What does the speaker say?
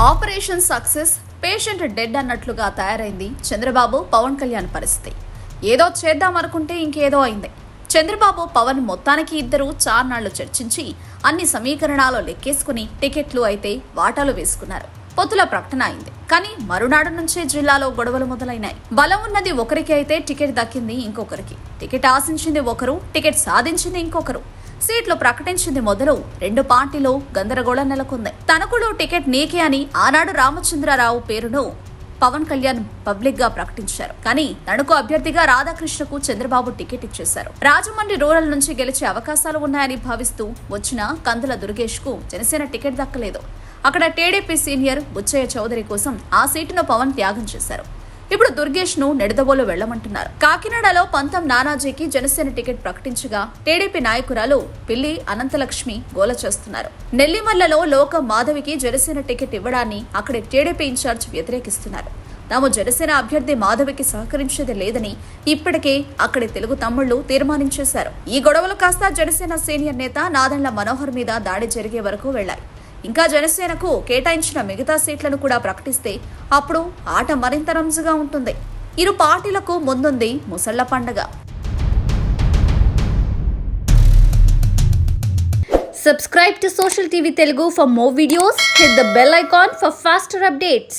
Operation success, patient dead అన్నట్లుగా తయారైంది చంద్రబాబు పవన్ కళ్యాణ్ పరిస్థితి. ఏదో చేద్దామనుకుంటే ఇంకేదో అయింది. చంద్రబాబు పవన్ మొత్తానికి ఇద్దరు చాన్నాళ్లు చర్చించి అన్ని సమీకరణాలు లెక్కేసుకుని టికెట్లు అయితే వాటాలు వేసుకున్నారు. పొత్తుల ప్రకటన అయింది. కానీ మరునాడు నుంచే జిల్లాలో గొడవలు మొదలైనాయి. బలం ఉన్నది ఒకరికి అయితే టికెట్ దక్కింది ఇంకొకరికి. టికెట్ ఆశించింది ఒకరు, టికెట్ సాధించింది ఇంకొకరు. సీట్లు ప్రకటించింది మొదలు రెండు పార్టీలో గందరగోళం నెలకొంది. తనకుడు టికెట్ నీకే అని ఆనాడు రామచంద్రరావు పేరును పవన్ కళ్యాణ్ పబ్లిక్ గా ప్రకటించారు. కానీ తణుకు అభ్యర్థిగా రాధాకృష్ణకు చంద్రబాబు టికెట్ ఇచ్చేశారు. రాజమండ్రి రూరల్ నుంచి గెలిచే అవకాశాలు ఉన్నాయని భావిస్తూ వచ్చిన కందుల దుర్గేష్ కు జనసేన టికెట్ దక్కలేదు. అక్కడ టీడీపీ సీనియర్ బుచ్చయ్య చౌదరి కోసం ఆ సీటును పవన్ త్యాగం చేశారు. ఇప్పుడు దుర్గేష్ ను నెడదవోలు వెళ్లమంటున్నారు. కాకినాడలో పంతం నానాజీకి జనసేన టికెట్ ప్రకటించగా టీడీపీ నాయకురాలు పిల్లి అనంతలక్ష్మి గోల చేస్తున్నారు. నెల్లిమల్లలో లోక మాధవికి జనసేన టికెట్ ఇవ్వడాన్ని అక్కడి టీడీపీ ఇన్ఛార్జ్ వ్యతిరేకిస్తున్నారు. తాము జనసేన అభ్యర్థి మాధవికి సహకరించేది లేదని ఇప్పటికే అక్కడి తెలుగు తమ్ముళ్లు తీర్మానించేశారు. ఈ గొడవలు కాస్త జనసేన సీనియర్ నేత నాదెండ్ల మనోహర్ మీద దాడి జరిగే వరకు వెళ్లాయి. ఇంకా జనసేనకు కేటాయించిన మిగతా సీట్లను కూడా ప్రకటిస్తే అప్పుడు ఆట మరింత రంజుగా ఉంటుంది. ఇరు పార్టీలకు ముందుంది ముసళ్ల పండగ. Subscribe to Social TV Telugu for more videos. Hit the bell icon for faster updates.